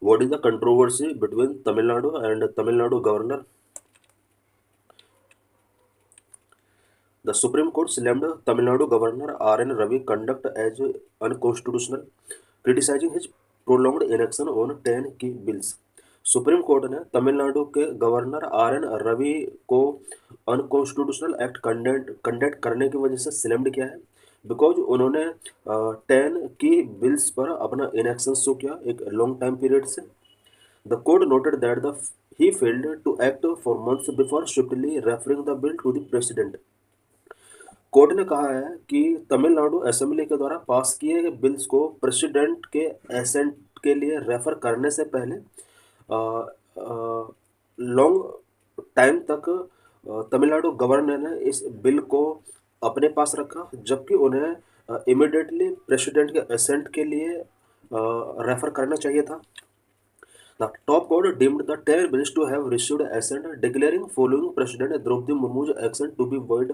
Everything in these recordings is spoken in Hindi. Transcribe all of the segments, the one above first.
What is the controversy between Tamil Nadu and Tamil Nadu governor? The Supreme Court slammed Tamil Nadu Governor R.N. Ravi conduct as unconstitutional, criticizing his prolonged inaction on 10 key bills. Supreme court ने तमिलनाडु के गवर्नर आर एन रवि को अनकॉन्स्टिट्यूशनल एक्ट कंडक्ट करने की वजह से स्लैम्ड किया है बिकॉज उन्होंने 10 की बिल्स पर अपना इनएक्शन शो किया एक लॉन्ग टाइम पीरियड से. The court noted that he failed to act for months before swiftly referring the bill to the president. Court ने कहा है कि तमिलनाडु असेंबली के द्वारा पास किए गए बिल्स को प्रेसिडेंट के एसेंट के लिए रेफर करने से पहले लॉन्ग टाइम तक तमिलनाडु गवर्नर ने इस बिल को अपने पास रखा जबकि उन्हें इमिडिएटली प्रेसिडेंट के एसेंट के लिए रेफर करना चाहिए था. The top court deemed the 10 bills to have received assent, declaring following President Draupadi Murmu's action to be void,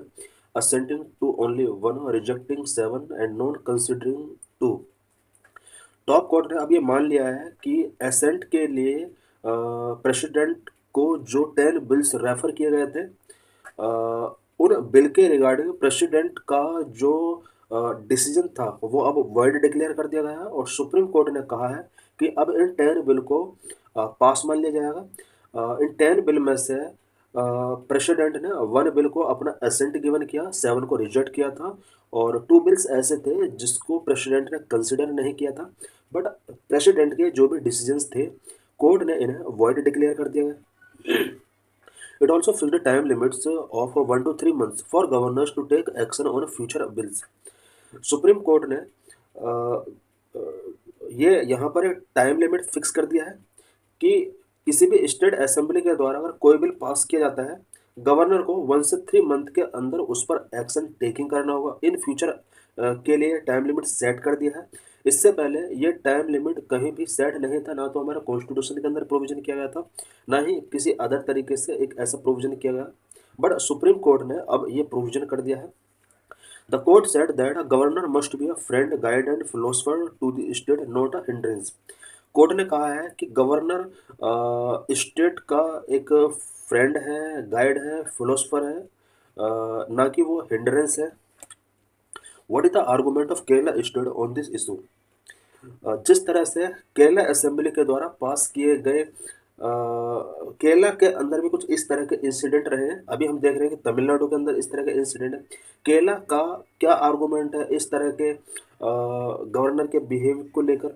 assenting to only one, rejecting 7 and non-considering 2. Top court ने अब ये मान लिया है कि एसेंट के लिए प्रेसिडेंट को जो 10 बिल्स रेफर किए गए थे उन बिल के रिगार्डिंग प्रेसिडेंट का जो डिसीजन था वो अब वॉइड डिक्लेयर कर दिया गया है और सुप्रीम कोर्ट ने कहा है कि अब इन 10 बिल को पास मान लिया जाएगा. इन 10 बिल में से प्रेसिडेंट ने 1 बिल को अपना एसेंट गिवन किया, 7 को रिजेक्ट किया था और 2 बिल्स ऐसे थे जिसको प्रेसिडेंट ने कंसिडर नहीं किया था. बट प्रेसिडेंट के जो भी डिसीजंस थे कोर्ट ने इन्हें वॉइड डिक्लेयर कर दिया गया. It also fixed time limits of 1 to 3 months for governors to take action on future bills. Supreme court ने ये यहाँ पर एक टाइम लिमिट फिक्स कर दिया है कि किसी भी स्टेट असेंबली के द्वारा अगर कोई बिल पास किया जाता है गवर्नर को 1 से 3 मंथ के अंदर उस पर एक्शन टेकिंग करना होगा. इन फ्यूचर के लिए टाइम लिमिट सेट कर दिया है. इससे पहले ये टाइम लिमिट कहीं भी सेट नहीं था, ना तो हमारा कॉन्स्टिट्यूशन के अंदर प्रोविजन किया गया था ना ही किसी अदर तरीके से एक ऐसा प्रोविजन किया गया. बट सुप्रीम कोर्ट ने अब ये प्रोविजन कर दिया है. The court said that a governor must be a friend, guide and philosopher to the state, not a hindrance. Court ने कहा है कि गवर्नर स्टेट का एक फ्रेंड है, गाइड है, फिलोसफर है, ना कि वो हिंड्रेंस है. What is the argument of Kerala state on this issue? जिस तरह से केरला असेंबली के द्वारा पास किए गए केरला के अंदर भी कुछ इस तरह के इंसिडेंट रहे हैं. अभी हम देख रहे हैं कि तमिलनाडु के अंदर इस तरह के इंसिडेंट है. केरला का क्या आर्गूमेंट है इस तरह के गवर्नर के बिहेव को लेकर?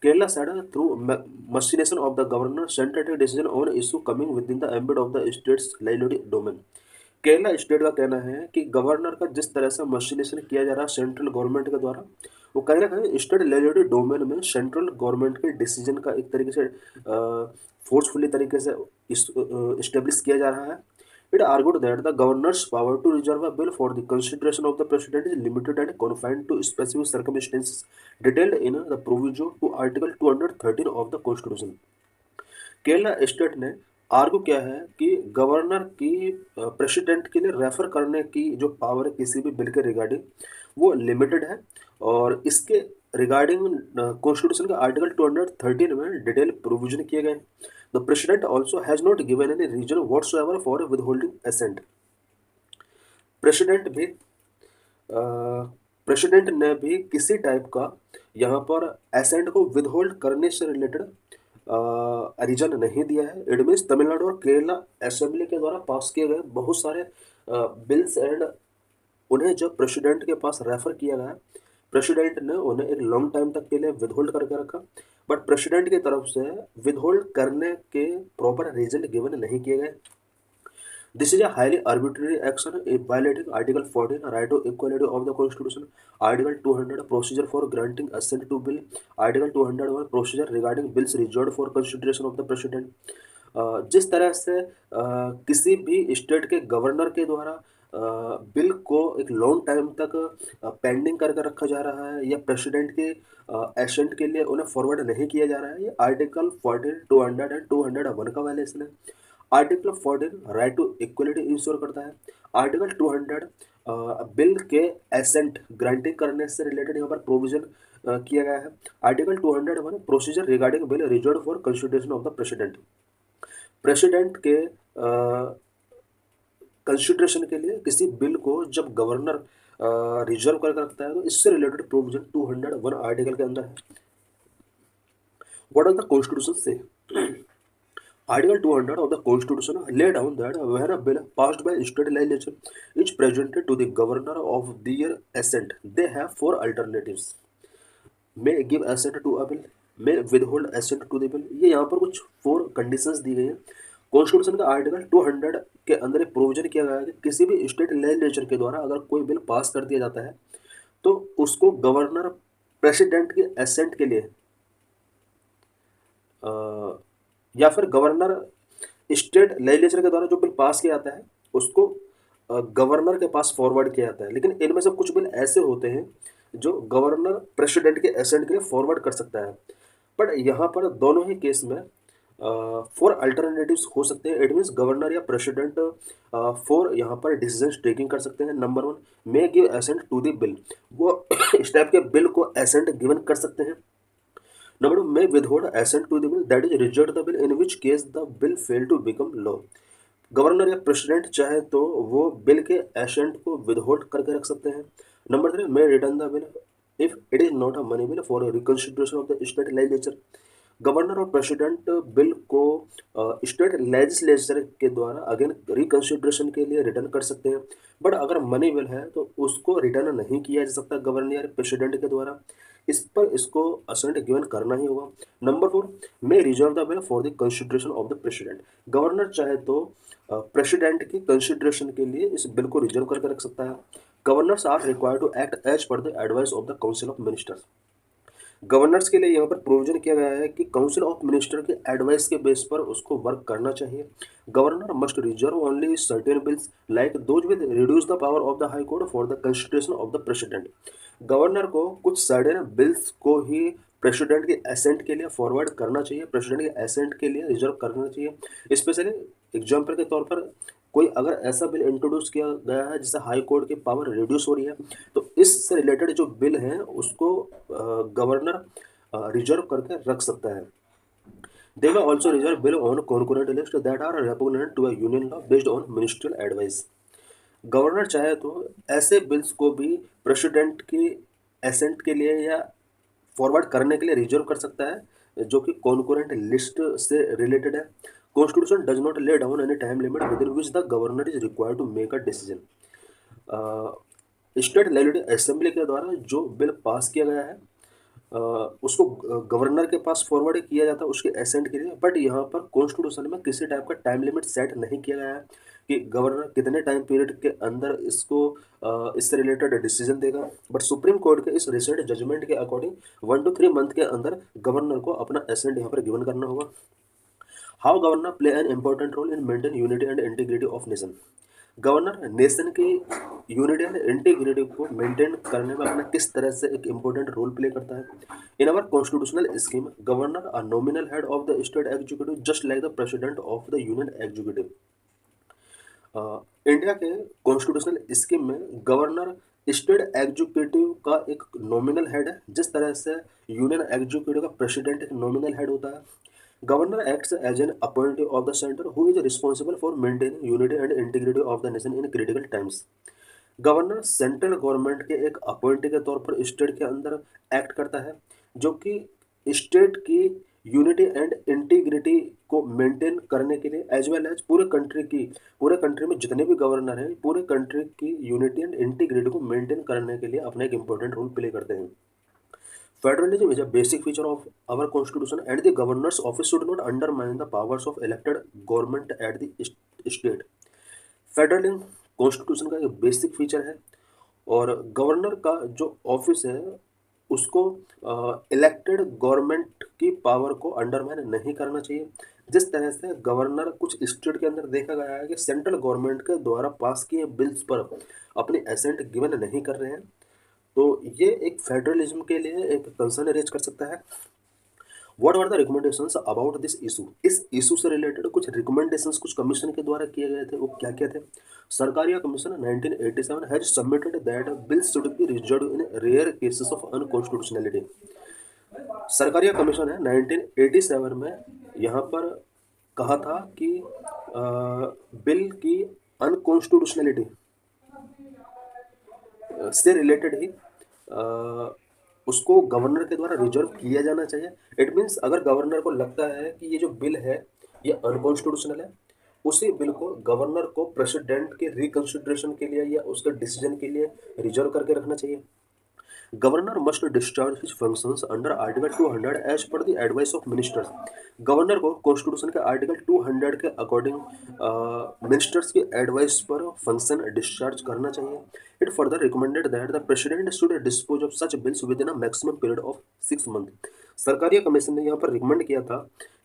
Kerala said through machination of the governor sent a decision on issue coming within the ambit of the state's legislative domain. Kerala state का कहना है कि गवर्नर का जिस तरह से मशीनेशन किया जा रहा है सेंट्रल गवर्नमेंट के द्वारा वो कहीं ना कहीं स्टेट लेजिस्लेटिव डोमेन में सेंट्रल गवर्नमेंट के डिसीजन का एक तरीके से फोर्सफुली तरीके से इस्टेब्लिश किया जा रहा है. It argued that the governor's power to reserve a bill for the consideration of the president is limited and confined to specific circumstances detailed in the proviso to Article 213 of the Constitution. Kerala state ने आर्गू किया है कि गवर्नर की प्रेसिडेंट के लिए रेफर करने की जो पावर है किसी भी बिल के रिगार्डिंग वो लिमिटेड है और इसके रिगार्डिंग कॉन्स्टिट्यूशन के आर्टिकल 213 में डिटेल प्रोविजन किए गए. The president also has not given any reason whatsoever for withholding assent. President भी प्रेसिडेंट ने भी किसी टाइप का यहाँ पर एसेंट को विदहोल्ड करने से रिलेटेड रीजन नहीं दिया है. इट मीन्स तमिलनाडु और केरला असेंबली के द्वारा पास किए गए बहुत सारे बिल्स एंड उन्हें जब प्रेसिडेंट के पास रेफर किया गया प्रेसिडेंट ने उन्हें एक लॉन्ग टाइम तक के लिए विदहोल्ड करके रखा. बट प्रेसिडेंट की तरफ से विदहोल्ड करने के प्रॉपर रीजन गिवन नहीं किए गए. This is a highly arbitrary action violating Article 14, right to equality of the Constitution, Article 200, procedure for granting assent to bill, Article 201, procedure regarding bills reserved for consideration of the President. जिस तरह से किसी भी स्टेट के गवर्नर के द्वारा बिल को एक लॉन्ग टाइम तक पेंडिंग करके रखा जा रहा है या प्रेसिडेंट के एसेंट के लिए उन्हें फॉरवर्ड नहीं किया जा रहा है, ये आर्टिकल 14, 200 एंड 201 का वायलेशन है. Article 14 right to equality ensure करता है. आर्टिकल 200 बिल के एसेंट ग्रांटिंग करने से रिलेटेड यहाँ पर प्रोविजन किया गया है। Article 201 procedure regarding bill reserve for consideration of the president. President के कंसिडरेशन के लिए किसी बिल को जब गवर्नर रिजर्व करके रखता है तो इससे रिलेटेड प्रोविजन 201 आर्टिकल के अंदर है। व्हाट डज द कॉन्स्टिट्यूशन से? Article 200 of the Constitution lay down that when a bill passed by state legislature is presented to the governor of their assent, they have four alternatives. May give assent to a bill, may withhold assent to the bill. ये यहाँ पर कुछ फोर कंडीशंस दी गई हैं। कॉन्स्टिट्यूशन का आर्टिकल 200 के अंदर एक प्रोविजन किया गया है कि किसी भी स्टेट लेजिस्लेचर के द्वारा अगर कोई बिल पास कर दिया जाता है तो उसको गवर्नर प्रेसिडेंट के एसेंट के लिए या फिर गवर्नर स्टेट लेजिस्लेचर के द्वारा जो बिल पास किया जाता है उसको गवर्नर के पास फॉरवर्ड किया जाता है। लेकिन इनमें से कुछ बिल ऐसे होते हैं जो गवर्नर प्रेसिडेंट के एसेंट के लिए फॉरवर्ड कर सकता है। बट यहाँ पर दोनों ही केस में फोर अल्टरनेटिव्स हो सकते हैं। इट मीन्स गवर्नर या प्रेसिडेंट फोर यहाँ पर डिसीजन टेकिंग कर सकते हैं। Number 1, may give assent to the bill, वो इस टाइप के बिल को एसेंट गिवन कर सकते हैं। Number 2, may withhold assent to the bill, that is reject the bill, in which case the bill fail to become law. Governor या प्रेसिडेंट चाहे तो वो बिल के एसेंट को विदहोल्ड करके रख सकते हैं। Number 3, may return the bill if it is not a money bill for reconsideration of the state legislature. Governor और प्रेसिडेंट बिल को स्टेट लेजिस्लेचर के द्वारा अगेन रिकंसिडरेशन के लिए रिटर्न कर सकते हैं। बट अगर मनी बिल है तो उसको रिटर्न नहीं किया जा सकता गवर्नर या प्रेसिडेंट के द्वारा, इस पर इसको असेंट गिवन करना ही होगा। Number 4, may reserve the bill for the consideration of the president. Governor चाहे तो प्रेसिडेंट की कंसिडरेशन के लिए इस बिल को रिजर्व करके रख सकता है। Governors are required to act as per the advice of the council of ministers. Governors के लिए यहाँ पर प्रोविजन किया गया है कि काउंसिल ऑफ मिनिस्टर के एडवाइस के बेस पर उसको वर्क करना चाहिए। Governor must reserve only certain bills like those with reduce the power of the high court for the consideration of the president. Governor को कुछ सर्टेन बिल्स को ही प्रेसिडेंट के एसेंट के लिए फॉरवर्ड करना चाहिए, प्रेसिडेंट के एसेंट के लिए रिजर्व करना चाहिए। स्पेशली एग्जाम्पल के तौर पर कोई अगर ऐसा बिल इंट्रोड्यूस किया गया है जिससे हाई कोर्ट की पावर रिड्यूस हो रही है तो इससे रिलेटेड जो बिल हैं उसको गवर्नर रिजर्व करके रख सकता है। दे may also reserve bill on concurrent list that are repugnant to a union law based on ministerial advice. Governor चाहे तो ऐसे बिल्स को भी प्रेसिडेंट की एसेंट के लिए या फॉरवर्ड करने के लिए रिजर्व कर सकता है जो कि कॉन्करेंट लिस्ट से रिलेटेड है। Constitution does not lay down any time limit within which the governor is required to make a decision. State legislative assembly के द्वारा जो बिल पास किया गया है उसको गवर्नर के पास फॉरवर्ड किया जाता है उसके एसेंट के लिए। बट यहाँ पर कॉन्स्टिट्यूशन में किसी टाइप का टाइम लिमिट सेट नहीं किया गया है कि गवर्नर कितने टाइम पीरियड के अंदर इसको इससे रिलेटेड डिसीजन देगा। बट सुप्रीम कोर्ट के इस रिसेंट जजमेंट के अकॉर्डिंग 1 to 3 मंथ के अंदर गवर्नर को अपना एसेंट यहाँ पर गिवन करना होगा। How governor play an important role in maintain unity and integrity of nation. Governor nation की यूनिटी एंड इंटीग्रिटी को मेंटेन करने में अपना किस तरह से एक इंपॉर्टेंट रोल प्ले करता है। In our constitutional scheme governor are nominal head of the state executive just like the president of the union executive. India के कॉन्स्टिट्यूशनल स्कीम में गवर्नर स्टेट एग्जीक्यूटिव का एक नॉमिनल हेड है, जिस तरह से यूनियन एग्जीक्यूटिव का प्रेसिडेंट एक नॉमिनल हेड होता है। Governor acts as an appointee of the centre who is responsible for maintaining unity and integrity of the nation in critical times. Governor central government के एक अपॉइंटी के तौर पर स्टेट के अंदर एक्ट करता है जो कि स्टेट की यूनिटी एंड इंटीग्रिटी को मेंटेन करने के लिए एज वेल एज पूरे कंट्री में जितने भी गवर्नर हैं पूरे कंट्री की यूनिटी एंड इंटीग्रिटी को मेंटेन करने के लिए अपना एक इंपॉर्टेंट रोल प्ले करते हैं। Federalism is a basic feature of our constitution and the governor's office should not undermine the powers of elected government at the state. Federalism constitution का एक बेसिक फीचर है और गवर्नर का जो ऑफिस है उसको इलेक्टेड गवर्नमेंट की पावर को अंडरमाइन नहीं करना चाहिए। जिस तरह से गवर्नर कुछ स्टेट के अंदर देखा गया है कि सेंट्रल गवर्नमेंट के द्वारा पास किए बिल्स पर अपने एसेंट गिवन नहीं कर रहे हैं तो ये एक फेडरलिज्म के लिए एक कंसर्न रेज कर सकता है। What are the recommendations about this issue, इस इशू से रिलेटेड कुछ रिकमेंडेशंस कुछ कमीशन के द्वारा किए गए थे, वो क्या क्या थे। Sarkaria commission 1987 has submitted that bills should be reserved in rare cases of unconstitutionality. Sarkaria commission है 1987 में यहाँ पर कहा था कि बिल की अनकॉन्स्टिट्यूशनलिटी से रिलेटेड ही उसको गवर्नर के द्वारा रिजर्व किया जाना चाहिए। इट मीन्स अगर गवर्नर को लगता है कि ये जो बिल है ये अनकॉन्स्टिट्यूशनल है, उसी बिल को गवर्नर को प्रेसिडेंट के रिकंसिडरेशन के लिए या उसके डिसीजन के लिए रिजर्व करके रखना चाहिए। Governor must discharge his functions under article 200 as per the advice of ministers. Governor को कॉन्स्टिट्यूशन के आर्टिकल 200 के अकॉर्डिंग मिनिस्टर्स की एडवाइस पर फंक्शन डिस्चार्ज करना चाहिए। It further recommended that the president should dispose of such bills within a maximum period of 6 month. Sarkaria commission ने यहाँ पर रिकमेंड किया था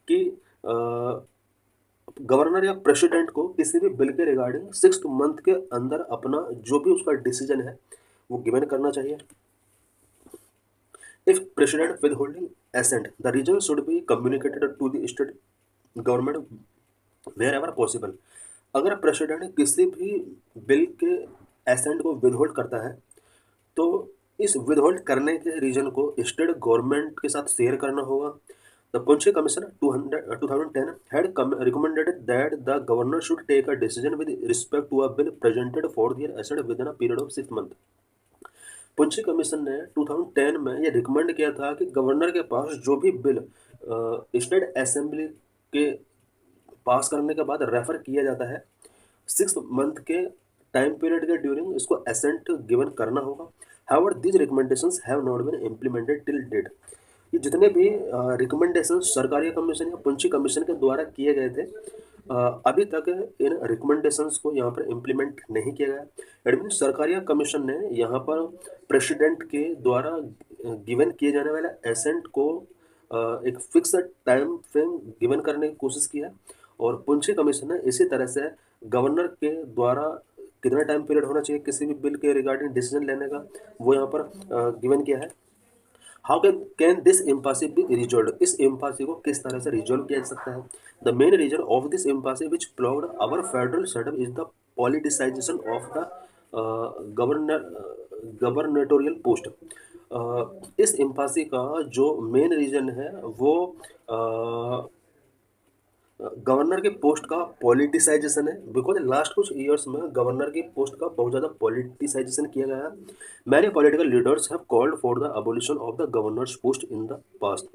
कि गवर्नर या प्रेसिडेंट को किसी भी बिल के रिगार्डिंग 6 मंथ के अंदर अपना जो भी उसका डिसीजन है वो गिवन करना चाहिए। If President withholding assent, the region should be communicated to the state government wherever possible. अगर प्रेसिडेंट किसी भी बिल के एसेंट को विदहोल्ड करता है तो इस विदहोल्ड करने के रीजन को स्टेट गवर्नमेंट के साथ शेयर करना होगा। The Punchhi commission 2010 had recommended that the governor should take a decision with respect to a bill presented for their assent within a period of 6 months. Punchhi commission ने 2010 में ये रिकमेंड किया था कि गवर्नर के पास जो भी बिल स्टेट असेंबली के पास करने के बाद रेफर किया जाता है 6 मंथ के टाइम पीरियड के ड्यूरिंग इसको असेंट गिवन करना होगा। However these recommendations have not been implemented till date. ये जितने भी रिकमेंडेशन सरकारी कमीशन या पुंछी कमीशन के द्वारा किए गए थे अभी तक इन रिकमेंडेशंस को यहाँ पर इम्प्लीमेंट नहीं किया गया। एडमिन सरकारिया कमीशन ने यहाँ पर प्रेसिडेंट के द्वारा गिवन किए जाने वाले एसेंट को एक फिक्स टाइम फ्रेम गिवन करने की कोशिश की है और पुंछी कमीशन ने इसी तरह से गवर्नर के द्वारा कितना टाइम पीरियड होना चाहिए किसी भी बिल के रिगार्डिंग डिसीजन लेने का वो यहाँ पर गिवन किया है। How can this impasse be resolve, इस इम्पासी को किस तरह से रिजॉल्व किया जा सकता है। The main reason of this impasse which plagued our federal setup is the politicisation of the gubernatorial post. इस इम्पासी का जो मेन रीजन है वो गवर्नर के पोस्ट का पॉलिटिसाइजेशन है। बिकॉज लास्ट कुछ ईयर्स में गवर्नर की पोस्ट का बहुत ज़्यादा पॉलिटिसाइजेशन किया गया है। Many political leaders have called for the abolition of the governors post in the past.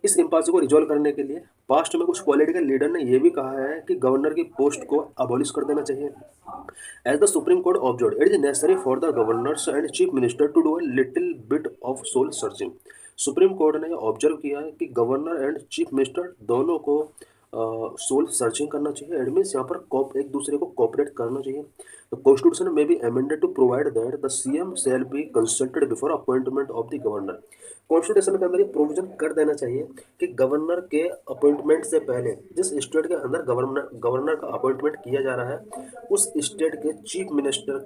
इस इम्पासी को रिजॉल्व करने के लिए पास्ट में कुछ पॉलिटिकल लीडर ने यह भी कहा है कि गवर्नर की पोस्ट को अबॉलिश कर देना चाहिए। As the supreme court observed it is necessary for the governors and chief minister to do a little bit of soul searching. Supreme court ने ऑब्जर्व किया है कि गवर्नर एंड चीफ मिनिस्टर दोनों को सोल सर्चिंग करना चाहिए। एट मीन्स यहाँ पर एक दूसरे को कोऑपरेट करना चाहिए। The constitution may be amended to provide that the CM shall be consulted before appointment of the governor. Constitution के अंदर ये प्रोविजन कर देना चाहिए कि गवर्नर के अपॉइंटमेंट से पहले जिस स्टेट के अंदर गवर्नर का अपॉइंटमेंट किया जा रहा है उस स्टेट के चीफ मिनिस्टर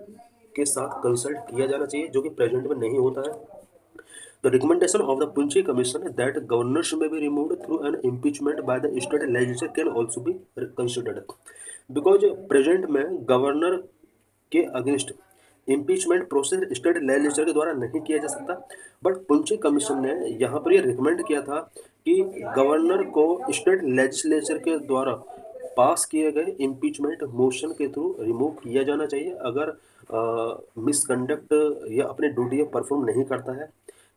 के साथ कंसल्ट किया जाना चाहिए, जो कि प्रेजेंट में नहीं होता है। The recommendation of the Punchi Commission that governors may be removed through an impeachment by the state legislature can also be considered. Because present में गवर्नर के against impeachment process state legislature के द्वारा नहीं किया जा सकता, बट पुंछी कमीशन ने यहाँ पर ये रिकमेंड किया था कि गवर्नर को स्टेट लेजिस्लेचर के द्वारा पास किए गए इम्पीचमेंट मोशन के थ्रू रिमूव किया जाना चाहिए अगर मिसकंडक्ट या अपनी ड्यूटी परफॉर्म नहीं करता है।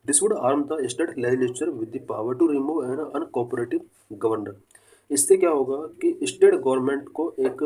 This would arm the state legislature with the power to remove an uncooperative governor. इससे क्या होगा कि स्टेट गवर्नमेंट को एक